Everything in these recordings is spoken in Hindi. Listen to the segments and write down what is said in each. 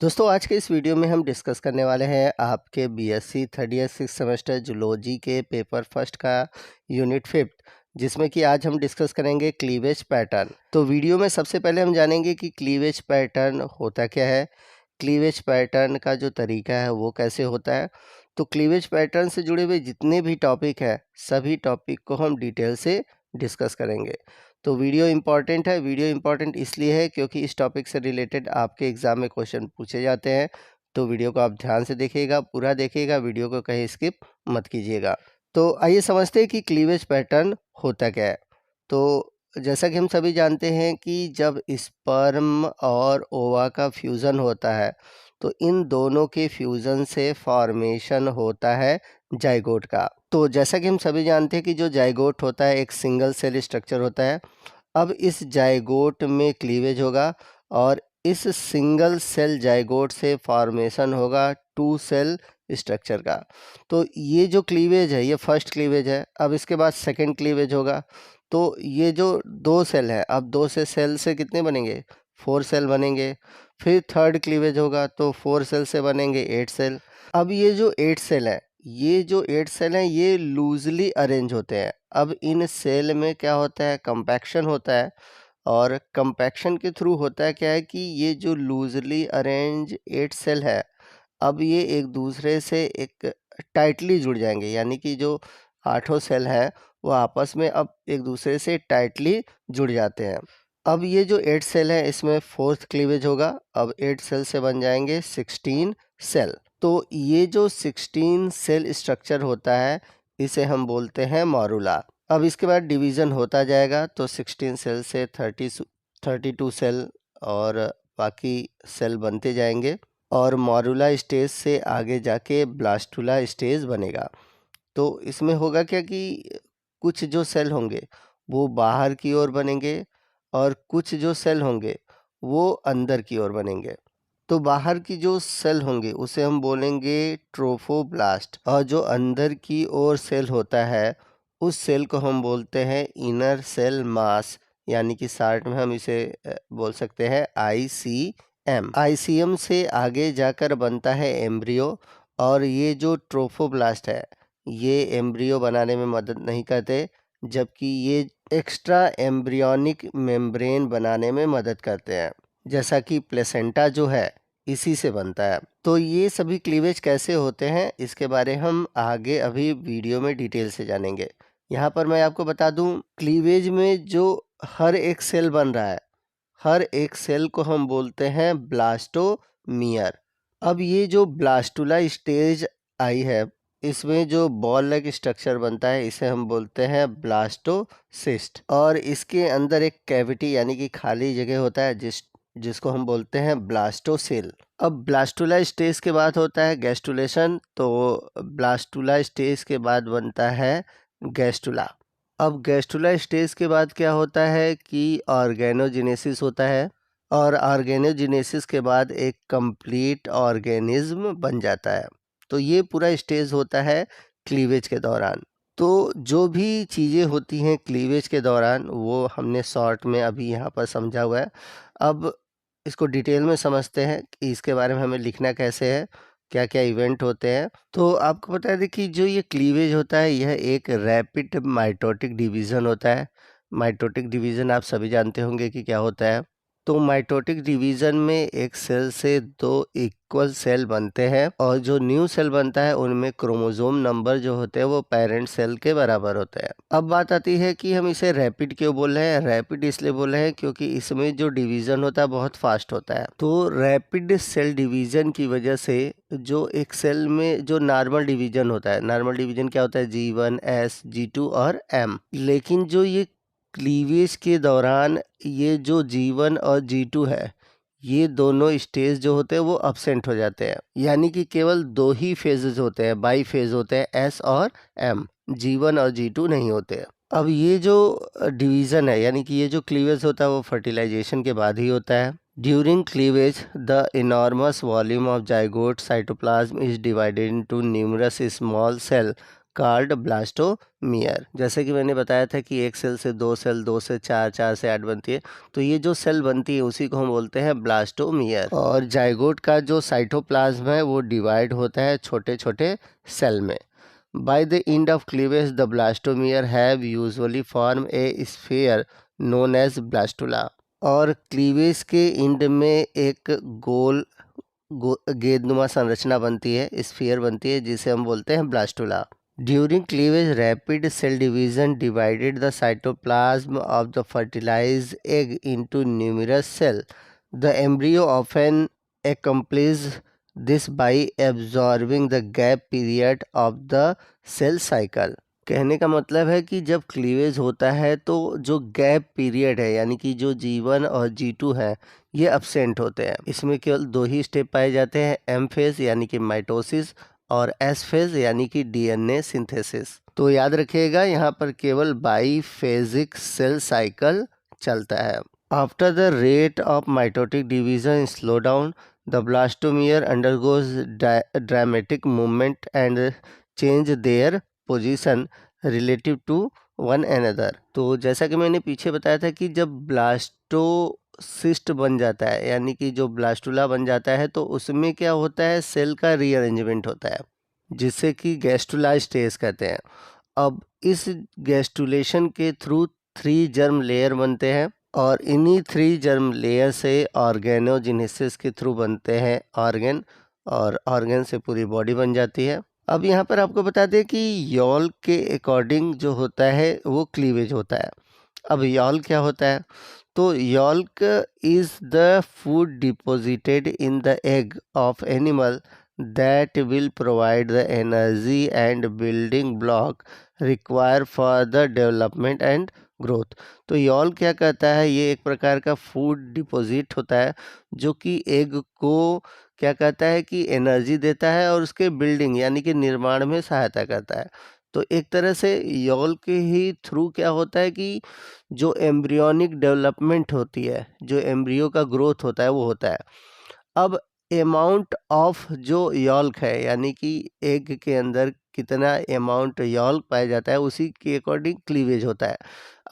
दोस्तों आज के इस वीडियो में हम डिस्कस करने वाले हैं आपके BSc third year 6 semester zoology के पेपर फर्स्ट का यूनिट 5 जिसमें कि आज हम डिस्कस करेंगे क्लीवेज पैटर्न। तो वीडियो में सबसे पहले हम जानेंगे कि क्लीवेज पैटर्न होता क्या है, क्लीवेज पैटर्न का जो तरीका है वो कैसे होता है। तो क्लीवेज पैटर्न से जुड़े हुए जितने भी टॉपिक है सभी टॉपिक को हम डिटेल से डिस्कस करेंगे। तो वीडियो इम्पॉर्टेंट है। वीडियो इम्पॉर्टेंट इसलिए है क्योंकि इस टॉपिक से रिलेटेड आपके एग्ज़ाम में क्वेश्चन पूछे जाते हैं। तो वीडियो को आप ध्यान से देखिएगा, पूरा देखिएगा, वीडियो को कहीं स्किप मत कीजिएगा। तो आइए समझते हैं कि क्लीवेज पैटर्न होता क्या है। तो जैसा कि हम सभी जानते हैं कि जब स्पर्म और ओवा का फ्यूज़न होता है तो इन दोनों के फ्यूज़न से फॉर्मेशन होता है जाइगोट का। तो जैसा कि हम सभी जानते हैं कि जो जाइगोट होता है एक सिंगल सेल स्ट्रक्चर होता है। अब इस जाइगोट में क्लीवेज होगा और इस सिंगल सेल जाइगोट से फॉर्मेशन होगा टू सेल स्ट्रक्चर का। तो ये जो क्लीवेज है ये फर्स्ट क्लीवेज है। अब इसके बाद सेकंड क्लीवेज होगा। तो ये जो दो सेल है, अब दो से सेल से कितने बनेंगे, 4 सेल बनेंगे। फिर थर्ड क्लीवेज होगा तो 4 सेल से बनेंगे 8 सेल। अब ये जो 8 सेल है, ये जो 8 सेल हैं ये लूजली अरेंज होते हैं। अब इन सेल में क्या होता है, कंपैक्शन होता है। और कंपैक्शन के थ्रू होता है क्या है कि ये जो लूजली अरेंज 8 सेल है अब ये एक दूसरे से एक टाइटली जुड़ जाएंगे, यानी कि जो 8 सेल है वो आपस में अब एक दूसरे से टाइटली जुड़ जाते हैं। अब ये जो 8 सेल है इसमें फोर्थ क्लीवेज होगा। अब 8 सेल से बन जाएंगे 16 सेल। तो ये जो 16 सेल स्ट्रक्चर होता है इसे हम बोलते हैं मॉरुला। अब इसके बाद डिवीज़न होता जाएगा तो 16 सेल से 32 सेल और बाकी सेल बनते जाएंगे और मॉरुला स्टेज से आगे जाके ब्लास्टुला स्टेज बनेगा। तो इसमें होगा क्या कि कुछ जो सेल होंगे वो बाहर की ओर बनेंगे और कुछ जो सेल होंगे वो अंदर की ओर बनेंगे। तो बाहर की जो सेल होंगे उसे हम बोलेंगे ट्रोफोब्लास्ट और जो अंदर की ओर सेल होता है उस सेल को हम बोलते हैं इनर सेल मास, यानी कि शार्ट में हम इसे बोल सकते हैं ICM। ICM से आगे जाकर बनता है एम्ब्रियो और ये जो ट्रोफोब्लास्ट है ये एम्ब्रियो बनाने में मदद नहीं करते, जबकि ये एक्स्ट्रा एम्ब्रियोनिक मेम्ब्रेन बनाने में मदद करते हैं, जैसा कि प्लेसेंटा जो है इसी से बनता है। तो ये सभी क्लीवेज कैसे होते हैं इसके बारे हम आगे अभी वीडियो में डिटेल से जानेंगे। यहाँ पर मैं आपको बता दूं क्लीवेज में जो हर एक सेल बन रहा है हर एक सेल को हम बोलते हैं ब्लास्टोमियर। अब ये जो ब्लास्टुला स्टेज आई है इसमें जो बॉल लाइक स्ट्रक्चर बनता है इसे हम बोलते हैं ब्लास्टोसिस्ट और इसके अंदर एक कैविटी यानी कि खाली जगह होता है जिसको हम बोलते हैं ब्लास्टोसेल। अब ब्लास्टुला स्टेज के बाद होता है गैस्टुलेशन, तो ब्लास्टुला स्टेज के बाद बनता है गैस्टुला। अब गैस्टुला स्टेज के बाद क्या होता है कि ऑर्गेनोजेनेसिस होता है और ऑर्गेनोजेनेसिस के बाद एक कंप्लीट ऑर्गेनिज्म बन जाता है। तो ये पूरा स्टेज होता है क्लीवेज के दौरान। तो जो भी चीज़ें होती हैं क्लीवेज के दौरान वो हमने शॉर्ट में अभी यहाँ पर समझा हुआ है। अब इसको डिटेल में समझते हैं कि इसके बारे में हमें लिखना कैसे है, क्या क्या इवेंट होते हैं। तो आपको बता दें कि जो ये क्लीवेज होता है यह एक रैपिड माइटोटिक डिवीज़न होता है। माइटोटिक डिवीज़न आप सभी जानते होंगे कि क्या होता है। तो माइटोटिक डिवीज़न में एक सेल से दो इक्वल सेल बनते हैं और जो न्यू सेल बनता है उनमें क्रोमोसोम नंबर जो होते हैं वो पेरेंट सेल के बराबर होते हैं। अब बात आती है कि हम इसे रैपिड क्यों बोल रहे हैं। रैपिड इसलिए बोल रहे हैं क्योंकि इसमें जो डिवीज़न होता है बहुत फास्ट होता है। तो रैपिड सेल डिवीज़न की वजह से जो एक सेल में जो नॉर्मल डिवीज़न होता है, नॉर्मल डिवीज़न क्या होता है G1 S G2 और M, लेकिन जो ये क्लीवेज के दौरान ये जो G1 और G2 है ये दोनों स्टेज जो होते हैं वो अब्सेंट हो जाते हैं, यानी कि केवल दो ही फेजेस होते हैं, बाई फेज होते हैं S और M, G1 और G2 नहीं होते हैं। अब ये जो डिवीज़न है यानी कि ये जो क्लीवेज होता है वो फर्टिलाइजेशन के बाद ही होता है। During cleavage the enormous volume of zygote cytoplasm is divided into numerous small cell called blastomere. जैसे कि मैंने बताया था कि एक सेल से दो सेल, दो से चार, चार से 8 बनती है, तो ये जो सेल बनती है उसी को हम बोलते हैं ब्लास्टोमियर। और जाइगोट का जो साइटोप्लाज्म है वो डिवाइड होता है छोटे छोटे सेल में। By the end of cleavage the blastomere have usually form a sphere known as blastula. और क्लीवेज के एंड में एक गोल गेंदनुमा संरचना बनती है, स्फीयर बनती है, जिसे हम बोलते हैं blastula. During cleavage rapid cell division divided the cytoplasm of the fertilised egg into numerous cell. The embryo often accomplishes this by absorbing the gap period of the cell cycle। कहने का मतलब है कि जब क्लीवेज होता है तो जो गैप पीरियड है, यानी कि जो G1 और G2 है, ये absent होते हैं। इसमें केवल दो ही स्टेप पाए जाते हैं, M फेज यानी कि माइटोसिस और S फेज यानी कि DNA सिंथेसिस। तो याद रखिएगा यहाँ पर केवल बाईफेजिक सेल साइकिल चलता है। After the rate of mitotic division slow down, the blastomere undergoes dramatic movement and change their position relative to one another। तो जैसा कि मैंने पीछे बताया था कि जब ब्लास्टोसिस्ट बन जाता है, यानी कि जो ब्लास्टुला बन जाता है, तो उसमें क्या होता है, सेल का रीअरेंजमेंट होता है, जिससे कि गैस्टुला स्टेज कहते हैं। अब इस गैस्टुलेशन के थ्रू 3 जर्म लेयर बनते हैं और इन्हीं 3 जर्म लेयर से ऑर्गेनोजेनेसिस के थ्रू बनते हैं ऑर्गन, और ऑर्गन से पूरी बॉडी बन जाती है। अब यहाँ पर आपको बता दें कि यॉल के अकॉर्डिंग जो होता है वो क्लीवेज होता है। अब यॉल क्या होता है, तो yolk is the food deposited in the egg of animal that will provide the energy and building block required for the development and growth. तो यॉल क्या कहता है, ये एक प्रकार का फूड डिपॉजिट होता है जो कि एग को क्या कहता है कि एनर्जी देता है और उसके बिल्डिंग यानी कि निर्माण में सहायता करता है। तो एक तरह से यॉल के ही थ्रू क्या होता है कि जो एम्ब्रियोनिक डेवलपमेंट होती है, जो एम्ब्रियो का ग्रोथ होता है, वो होता है। अब अमाउंट ऑफ जो यॉल्क है, यानी कि एग के अंदर कितना अमाउंट यॉल्क पाया जाता है, उसी के अकॉर्डिंग क्लीवेज होता है।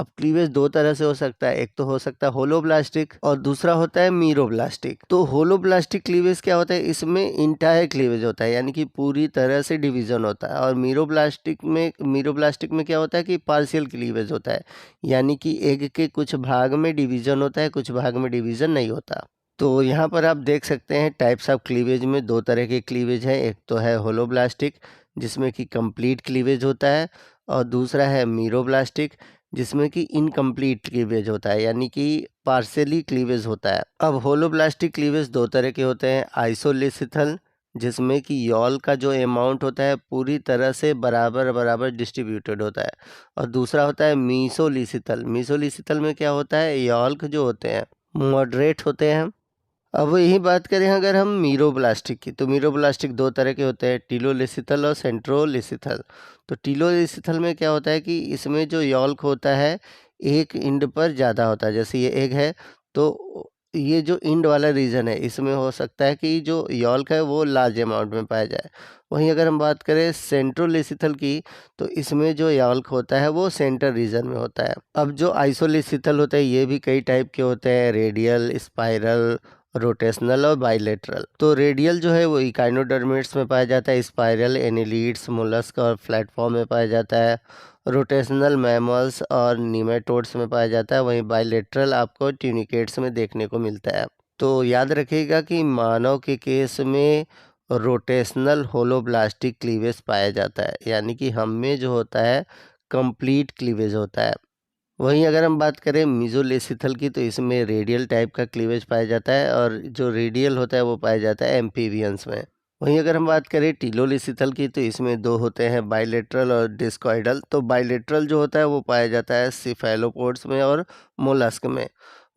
अब क्लीवेज दो तरह से हो सकता है, एक तो हो सकता है होलोब्लास्टिक और दूसरा होता है मीरोब्लास्टिक। तो होलोब्लास्टिक क्लीवेज क्या होता है, इसमें इंटायर क्लीवेज होता है, यानी कि पूरी तरह से डिवीजन होता है। और मीरोब्लास्टिक में क्या होता है कि पार्शियल क्लीवेज होता है, यानी कि एग के कुछ भाग में डिवीजन होता है, कुछ भाग में डिवीजन नहीं होता। तो यहाँ पर आप देख सकते हैं टाइप्स ऑफ क्लीवेज में दो तरह के क्लीवेज हैं, एक तो है होलोब्लास्टिक जिसमें कि कंप्लीट क्लीवेज होता है, और दूसरा है मीरोब्लास्टिक जिसमें कि इनकम्प्लीट क्लीवेज होता है, यानी कि पार्शियली क्लीवेज होता है। अब होलोब्लास्टिक क्लीवेज दो तरह के होते हैं, आइसोलिसिथल जिसमें कि यॉल का जो अमाउंट होता है पूरी तरह से बराबर बराबर डिस्ट्रीब्यूटेड होता है, और दूसरा होता है मीसोलिसिथल। मीसोलिसिथल में क्या होता है, यॉल्क जो होते हैं मॉडरेट होते हैं। अब यही बात करें अगर हम मीरोब्लास्टिक की, तो मीरोब्लास्टिक दो तरह के होते हैं, टीलोलिसिथल और सेंट्रोलिसिथल। तो टीलोलिसिथल में क्या होता है कि इसमें जो यॉल्क होता है एक इंड पर ज़्यादा होता है, जैसे ये एग है तो ये जो इंड वाला रीजन है इसमें हो सकता है कि जो यॉल्क है वो लार्ज अमाउंट में पाया जाए। वहीं अगर हम बात करें सेंट्रोलिसिथल की, तो इसमें जो यॉल्क होता है वो सेंटर रीजन में होता है। अब जो आइसोलिसिथल होता है ये भी कई टाइप के होते हैं, रेडियल, स्पाइरल, रोटेशनल और बाइलेटरल। तो रेडियल जो है वो इकाइनोडर्मेट्स में पाया जाता है, स्पाइरल एनिलीड्स, मोलस्क और प्लेटफॉर्म में पाया जाता है, रोटेशनल मैमल्स और नीमेटोड्स में पाया जाता है, वहीं बाइलेटरल आपको ट्यूनिकेट्स में देखने को मिलता है। तो याद रखिएगा कि मानव के केस में रोटेशनल होलोब्लास्टिक क्लीवेज पाया जाता है, यानी कि हम में जो होता है कंप्लीट क्लीवेज होता है। वहीं अगर हम बात करें मीजोलेसिथल की, तो इसमें रेडियल टाइप का क्लीवेज पाया जाता है, और जो रेडियल होता है वो पाया जाता है एम्फीबियंस में। वहीं अगर हम बात करें टीलोलिसिथल की, तो इसमें दो होते हैं, बाइलेटरल और डिस्कॉइडल। तो बाइलेटरल जो होता है वो पाया जाता है सिफेलोपोड्स में और मोलस्क में।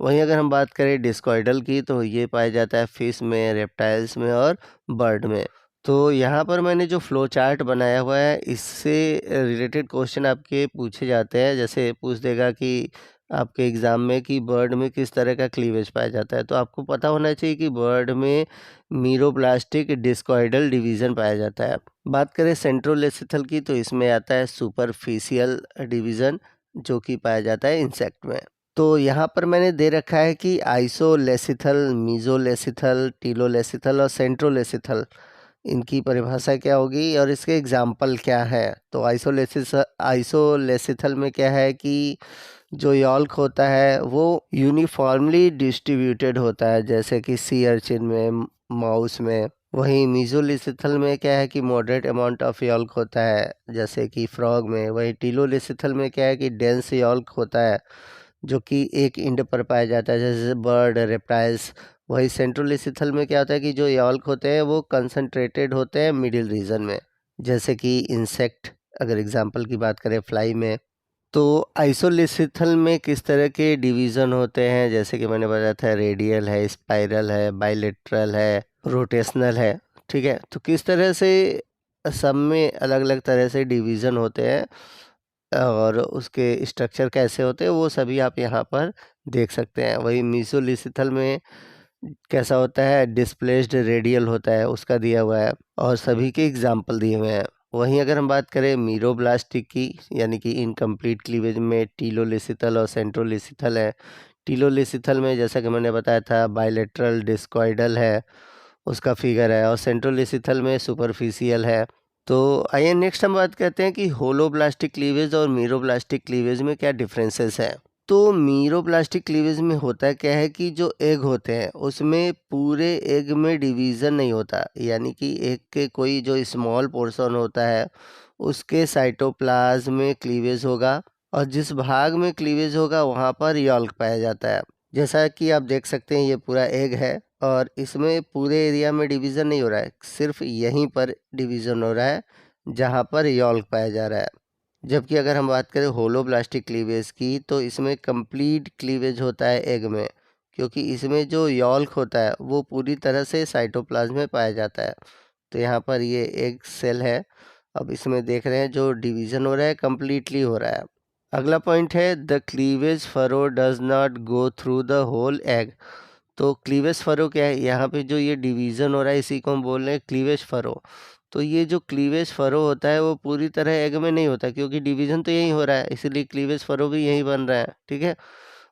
वहीं अगर हम बात करें डिस्कॉइडल की, तो ये पाया जाता है फिश में, रेप्टाइल्स में और बर्ड में। तो यहाँ पर मैंने जो फ्लो चार्ट बनाया हुआ है इससे रिलेटेड क्वेश्चन आपके पूछे जाते हैं, जैसे पूछ देगा कि आपके एग्ज़ाम में कि बर्ड में किस तरह का क्लीवेज पाया जाता है। तो आपको पता होना चाहिए कि बर्ड में मीरोप्लास्टिक डिस्कॉइडल डिवीज़न पाया जाता है। बात करें सेंट्रोलेसिथल की, तो इसमें आता है सुपरफिशियल डिवीज़न, जो कि पाया जाता है इंसेक्ट में। तो यहाँ पर मैंने दे रखा है कि आइसोलेसिथल, मीज़ोलेसिथल, टीलोलेसिथल और सेंट्रोलेसिथल, इनकी परिभाषा क्या होगी और इसके एग्जाम्पल क्या है। तो आइसोलेसिथल में क्या है कि जो यॉल्क होता है वो यूनिफॉर्मली डिस्ट्रीब्यूटेड होता है, जैसे कि सी अर्चिन में, माउस में। वहीं मीज़ोलिसिथल में क्या है कि मॉडरेट अमाउंट ऑफ यॉल्क होता है, जैसे कि फ्रॉग में। वहीं टीलोलिसिथल में क्या है कि डेंस यॉल्क होता है, जो कि एक इंड पर पाया जाता है, जैसे बर्ड, रेप्टाइल्स। वही सेंट्रोलिसिथल में क्या होता है कि जो यॉल्क होते हैं वो कंसंट्रेटेड होते हैं मिडिल रीजन में, जैसे कि इंसेक्ट, अगर एग्जांपल की बात करें फ्लाई में। तो आइसोलिसिथल में किस तरह के डिवीज़न होते हैं, जैसे कि मैंने बताया था, रेडियल है, स्पाइरल है, बाइलेटरल है, रोटेशनल है। ठीक है, तो किस तरह से सब में अलग अलग तरह से डिवीज़न होते हैं और उसके स्ट्रक्चर कैसे होते हैं, वो सभी आप यहाँ पर देख सकते हैं। वही मीसोलिसिथल में कैसा होता है, डिस्प्लेस्ड रेडियल होता है, उसका दिया हुआ है और सभी के एग्जाम्पल दिए हुए हैं। वहीं अगर हम बात करें मीरोब्लास्टिक की, यानी कि इनकम्प्लीट क्लीवेज में टीलोलिसिथल और सेंट्रोलिसिथल है। टीलोलिसिथल में जैसा कि मैंने बताया था बाइलेटरल डिस्कॉइडल है, उसका फिगर है, और सेंट्रोलिसिथल में सुपरफिशियल है। तो आइए नेक्स्ट हम बात करते हैं कि होलोब्लास्टिक क्लीवेज और मीरोब्लास्टिक क्लीवेज में क्या डिफरेंसेस हैं। तो मीरोब्लास्टिक क्लीवेज में होता क्या है कि जो एग होते हैं उसमें पूरे एग में डिवीज़न नहीं होता, यानी कि एग के कोई जो स्मॉल पोर्शन होता है उसके साइटोप्लाज्म में क्लीवेज होगा, और जिस भाग में क्लीवेज होगा वहाँ पर यॉल्क पाया जाता है। जैसा कि आप देख सकते हैं ये पूरा एग है और इसमें पूरे एरिया में डिवीज़न नहीं हो रहा है, सिर्फ यहीं पर डिवीज़न हो रहा है जहाँ पर यॉल्क पाया जा रहा है। जबकि अगर हम बात करें होलोब्लास्टिक क्लीवेज की, तो इसमें कंप्लीट क्लीवेज होता है एग में, क्योंकि इसमें जो यॉल्क होता है वो पूरी तरह से साइटोप्लाज्म में पाया जाता है। तो यहाँ पर ये एग सेल है, अब इसमें देख रहे हैं जो डिवीज़न हो रहा है कम्प्लीटली हो रहा है। अगला पॉइंट है the cleavage furrow does not go through the whole egg. तो क्लीवेज फरो क्या है, यहाँ पे जो ये डिवीज़न हो रहा है इसी को हम बोल रहे हैं क्लीवेज फरो। तो ये जो क्लीवेज फरो होता है वो पूरी तरह एग में नहीं होता, क्योंकि डिवीज़न तो यही हो रहा है, इसीलिए क्लीवेज फरो भी यही बन रहा है। ठीक है,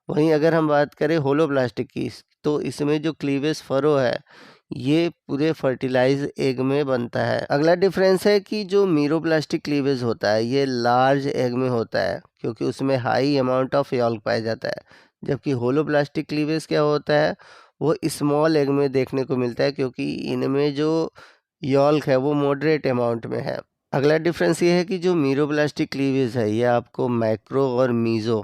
वहीं अगर हम बात करें होलोब्लास्टिक की, तो इसमें जो क्लीवेज फरो है ये पूरे फर्टिलाइज एग में बनता है। अगला डिफरेंस है कि जो मीरोप्लास्टिक क्लीवेज होता है ये लार्ज एग में होता है, क्योंकि उसमें हाई अमाउंट ऑफ यॉल्क पाया जाता है। जबकि होलोप्लास्टिक क्लीवेज क्या होता है, वो स्मॉल एग में देखने को मिलता है, क्योंकि इनमें जो यॉल्क है वो मॉडरेट अमाउंट में है। अगला डिफरेंस ये है कि जो मीरोप्लास्टिक क्लीवेज है ये आपको मैक्रो और मीज़ो,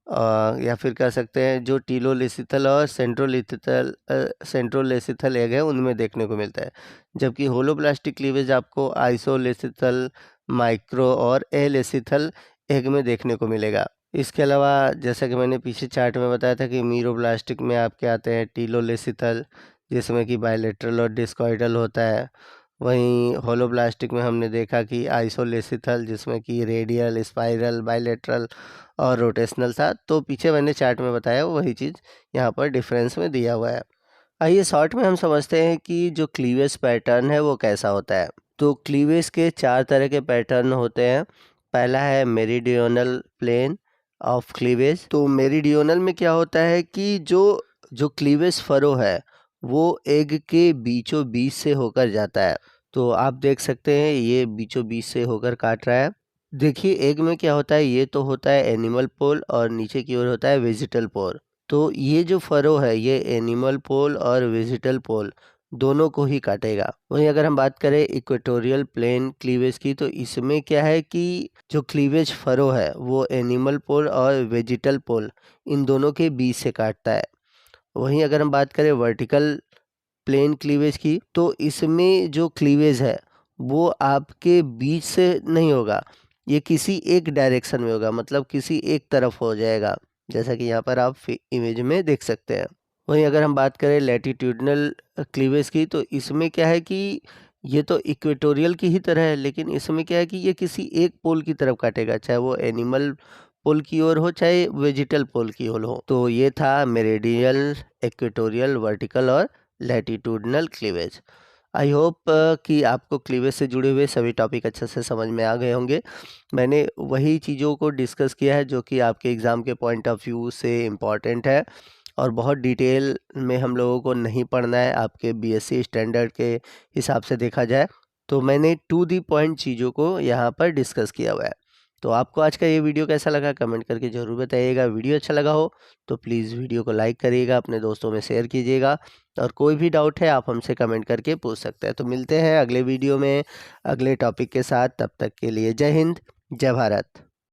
या फिर कह सकते हैं जो टीलोलिसिथल और सेंट्रोलेसिथल एग है उनमें देखने को मिलता है। जबकि होलोब्लास्टिक क्लीवेज आपको आइसोलेसिथल, माइक्रो और एलेसिथल एग में देखने को मिलेगा। इसके अलावा जैसा कि मैंने पीछे चार्ट में बताया था कि मीरोब्लास्टिक में आपके आते हैं टीलोलेसिथल, जिसमें कि बायलेटरल और डिस्कॉइडल होता है। वहीं होलोब्लास्टिक में हमने देखा कि आइसोलेसिथल, जिसमें कि रेडियल, स्पाइरल, बायलेटरल और रोटेशनल था। तो पीछे मैंने चार्ट में बताया वही चीज़ यहाँ पर डिफरेंस में दिया हुआ है। आइए शॉर्ट में हम समझते हैं कि जो क्लीवेज पैटर्न है वो कैसा होता है। तो क्लीवेज के 4 तरह के पैटर्न होते हैं। पहला है मेरिडियोनल प्लेन ऑफ क्लीवेज। तो मेरिडियोनल में क्या होता है कि जो जो क्लीवेज फरो है वो एग के बीचों बीच से होकर जाता है। तो आप देख सकते हैं ये बीचों बीच से होकर काट रहा है। देखिए एग में क्या होता है, ये तो होता है एनिमल पोल और नीचे की ओर होता है वेजिटल पोल। तो ये जो फरो है ये एनिमल पोल और वेजिटल पोल दोनों को ही काटेगा। वहीं अगर हम बात करें इक्वेटोरियल प्लेन क्लीवेज की, तो इसमें क्या है कि जो क्लीवेज फरो है वो एनिमल पोल और वेजिटल पोल इन दोनों के बीच से काटता है। वहीं अगर हम बात करें वर्टिकल प्लेन क्लीवेज की, तो इसमें जो क्लीवेज है वो आपके बीच से नहीं होगा, ये किसी एक डायरेक्शन में होगा, मतलब किसी एक तरफ हो जाएगा, जैसा कि यहाँ पर आप इमेज में देख सकते हैं। वहीं अगर हम बात करें लैटिट्यूडनल क्लीवेज की, तो इसमें क्या है कि ये तो इक्वेटोरियल की ही तरह है, लेकिन इसमें क्या है कि ये किसी एक पोल की तरफ काटेगा, चाहे वो एनिमल पोल की ओर हो चाहे वेजिटल पोल की ओर हो। तो ये था मेरिडियन, इक्वेटोरियल, वर्टिकल और लैटिट्यूडनल क्लीवेज। आई होप कि आपको क्लीवेज से जुड़े हुए सभी टॉपिक अच्छे से समझ में आ गए होंगे। मैंने वही चीज़ों को डिस्कस किया है जो कि आपके एग्ज़ाम के पॉइंट ऑफ व्यू से इम्पॉर्टेंट है और बहुत डिटेल में हम लोगों को नहीं पढ़ना है आपके बीएससी स्टैंडर्ड के हिसाब से देखा जाए। तो मैंने टू दी पॉइंट चीज़ों को यहाँ पर डिस्कस किया हुआ है। तो आपको आज का ये वीडियो कैसा लगा कमेंट करके ज़रूर बताइएगा। वीडियो अच्छा लगा हो तो प्लीज़ वीडियो को लाइक करिएगा, अपने दोस्तों में शेयर कीजिएगा और कोई भी डाउट है आप हमसे कमेंट करके पूछ सकते हैं। तो मिलते हैं अगले वीडियो में अगले टॉपिक के साथ, तब तक के लिए जय हिंद, जय भारत।